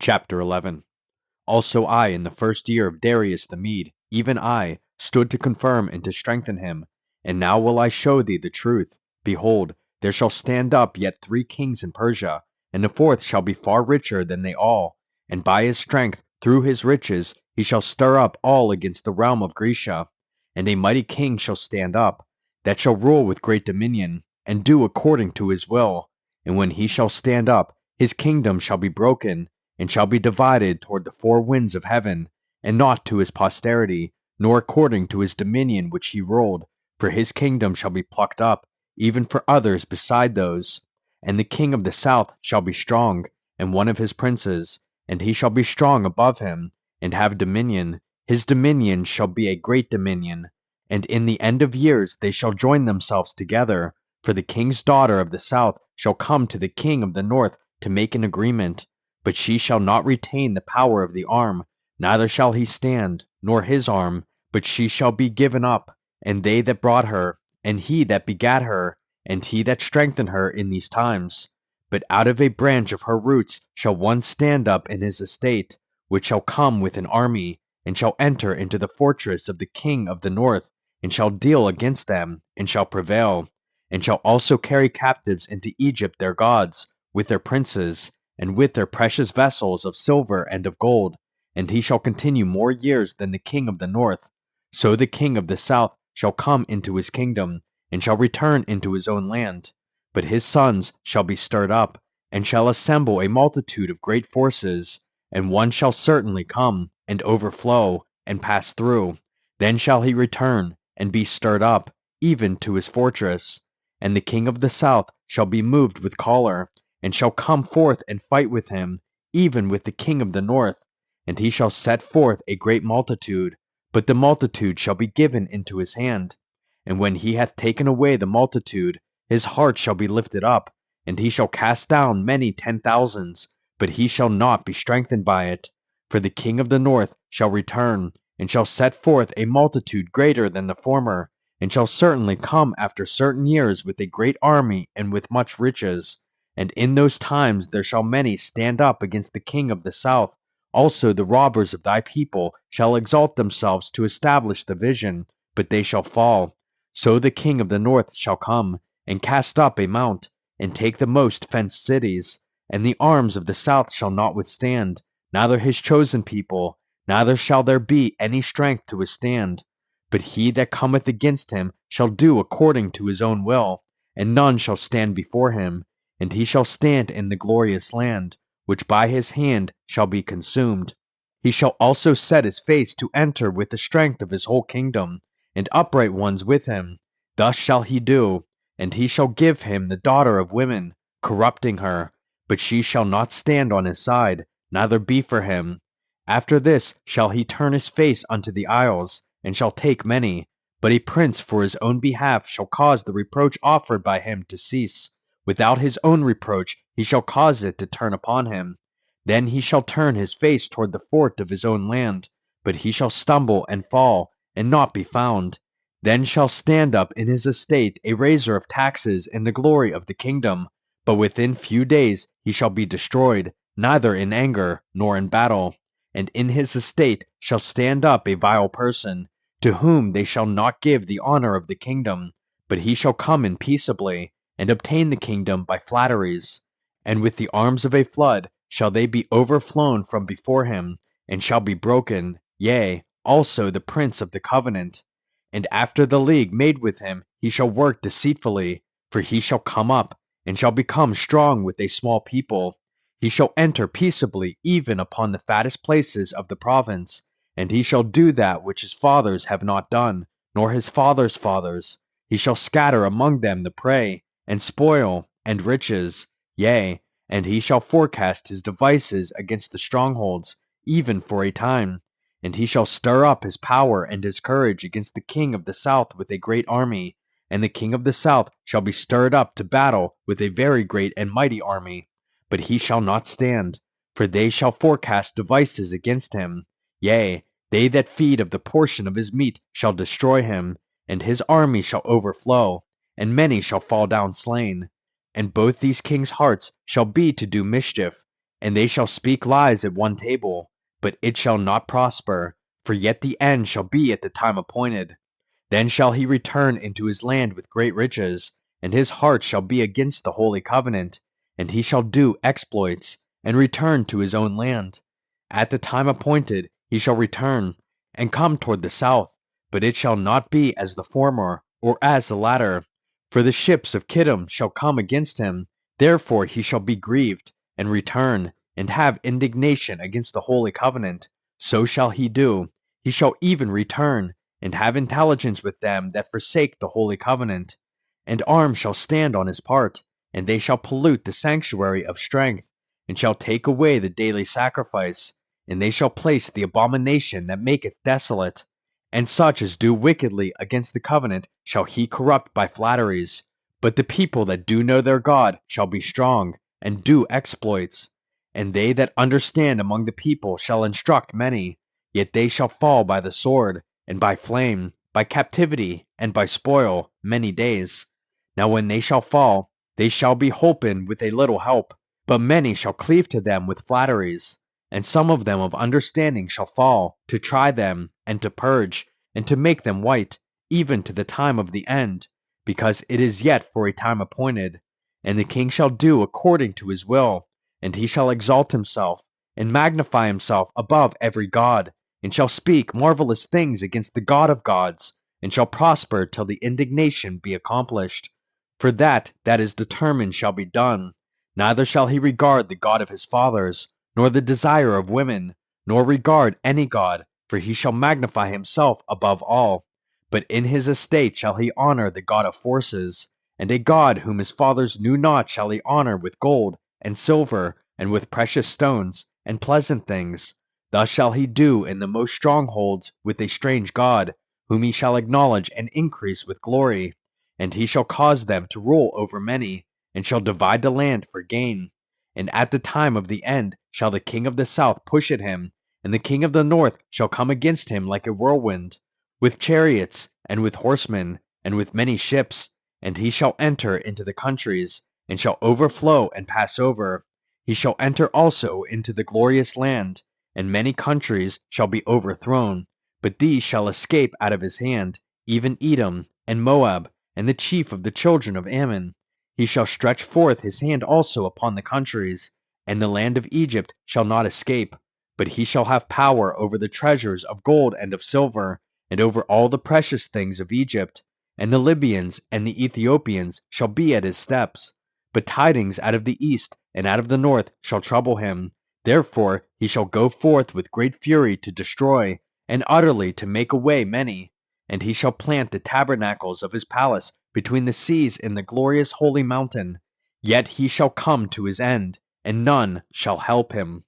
Chapter 11. Also I, in the first year of Darius the Mede, even I, stood to confirm and to strengthen him. And now will I show thee the truth. Behold, there shall stand up yet 3 kings in Persia, and the fourth shall be far richer than they all. And by his strength, through his riches, he shall stir up all against the realm of Grecia. And a mighty king shall stand up, that shall rule with great dominion, and do according to his will. And when he shall stand up, his kingdom shall be broken, and shall be divided toward the 4 winds of heaven, and not to his posterity, nor according to his dominion which he ruled, for his kingdom shall be plucked up, even for others beside those. And the king of the south shall be strong, and one of his princes, and he shall be strong above him, and have dominion. His dominion shall be a great dominion. And in the end of years they shall join themselves together, for the king's daughter of the south shall come to the king of the north to make an agreement. But she shall not retain the power of the arm, neither shall he stand, nor his arm, but she shall be given up, and they that brought her, and he that begat her, and he that strengthened her in these times. But out of a branch of her roots shall one stand up in his estate, which shall come with an army, and shall enter into the fortress of the king of the north, and shall deal against them, and shall prevail, and shall also carry captives into Egypt their gods, with their princes, and with their precious vessels of silver and of gold, and he shall continue more years than the king of the north. So the king of the south shall come into his kingdom, and shall return into his own land. But his sons shall be stirred up, and shall assemble a multitude of great forces, and one shall certainly come, and overflow, and pass through. Then shall he return, and be stirred up, even to his fortress. And the king of the south shall be moved with choler, and shall come forth and fight with him, even with the king of the north. And he shall set forth a great multitude, but the multitude shall be given into his hand. And when he hath taken away the multitude, his heart shall be lifted up, and he shall cast down many 10,000s, but he shall not be strengthened by it. For the king of the north shall return, and shall set forth a multitude greater than the former, and shall certainly come after certain years with a great army and with much riches. And in those times there shall many stand up against the king of the south. Also the robbers of thy people shall exalt themselves to establish the vision, but they shall fall. So the king of the north shall come, and cast up a mount, and take the most fenced cities. And the arms of the south shall not withstand, neither his chosen people, neither shall there be any strength to withstand. But he that cometh against him shall do according to his own will, and none shall stand before him. And he shall stand in the glorious land, which by his hand shall be consumed. He shall also set his face to enter with the strength of his whole kingdom, and upright ones with him. Thus shall he do, and he shall give him the daughter of women, corrupting her, but she shall not stand on his side, neither be for him. After this shall he turn his face unto the isles, and shall take many. But a prince for his own behalf shall cause the reproach offered by him to cease. Without his own reproach he shall cause it to turn upon him. Then he shall turn his face toward the fort of his own land, but he shall stumble and fall, and not be found. Then shall stand up in his estate a raiser of taxes in the glory of the kingdom, but within few days he shall be destroyed, neither in anger nor in battle. And in his estate shall stand up a vile person, to whom they shall not give the honor of the kingdom, but he shall come in peaceably, and obtain the kingdom by flatteries. And with the arms of a flood shall they be overflown from before him, and shall be broken, yea, also the prince of the covenant. And after the league made with him he shall work deceitfully, for he shall come up, and shall become strong with a small people. He shall enter peaceably even upon the fattest places of the province, and he shall do that which his fathers have not done, nor his fathers' fathers. He shall scatter among them the prey, and spoil, and riches, yea, and he shall forecast his devices against the strongholds, even for a time. And he shall stir up his power and his courage against the king of the south with a great army, and the king of the south shall be stirred up to battle with a very great and mighty army. But he shall not stand, for they shall forecast devices against him. Yea, they that feed of the portion of his meat shall destroy him, and his army shall overflow, and many shall fall down slain. And both these kings' hearts shall be to do mischief, And they shall speak lies at one table, but it shall not prosper, for yet the end shall be at the time appointed. Then shall he return into his land with great riches, and his heart shall be against the holy covenant, and he shall do exploits, and return to his own land. At the time appointed he shall return, and come toward the south, but it shall not be as the former, or as the latter. For the ships of Kittim shall come against him, therefore he shall be grieved, and return, and have indignation against the holy covenant. So shall he do. He shall even return, and have intelligence with them that forsake the holy covenant. And arms shall stand on his part, and they shall pollute the sanctuary of strength, and shall take away the daily sacrifice, and they shall place the abomination that maketh desolate. And such as do wickedly against the covenant shall he corrupt by flatteries. But the people that do know their God shall be strong, and do exploits. And they that understand among the people shall instruct many, yet they shall fall by the sword, and by flame, by captivity, and by spoil, many days. Now when they shall fall, they shall be holpen with a little help, but many shall cleave to them with flatteries. And some of them of understanding shall fall, to try them, and to purge, and to make them white, even to the time of the end, because it is yet for a time appointed. And the king shall do according to his will, and he shall exalt himself, and magnify himself above every god, and shall speak marvelous things against the God of gods, and shall prosper till the indignation be accomplished. For that is determined shall be done. Neither shall he regard the God of his fathers, nor the desire of women, nor regard any god, for he shall magnify himself above all. But in his estate shall he honor the God of forces, and a God whom his fathers knew not shall he honor with gold, and silver, and with precious stones, and pleasant things. Thus shall he do in the most strongholds with a strange God, whom he shall acknowledge and increase with glory. And he shall cause them to rule over many, and shall divide the land for gain. And at the time of the end shall the king of the south push at him, and the king of the north shall come against him like a whirlwind, with chariots, and with horsemen, and with many ships. And he shall enter into the countries, and shall overflow and pass over. He shall enter also into the glorious land, and many countries shall be overthrown. But these shall escape out of his hand, even Edom, and Moab, and the chief of the children of Ammon. He shall stretch forth his hand also upon the countries, and the land of Egypt shall not escape. But he shall have power over the treasures of gold and of silver, and over all the precious things of Egypt. And the Libyans and the Ethiopians shall be at his steps. But tidings out of the east and out of the north shall trouble him. Therefore he shall go forth with great fury to destroy, and utterly to make away many. And he shall plant the tabernacles of his palace between the seas in the glorious holy mountain. Yet he shall come to his end, and none shall help him.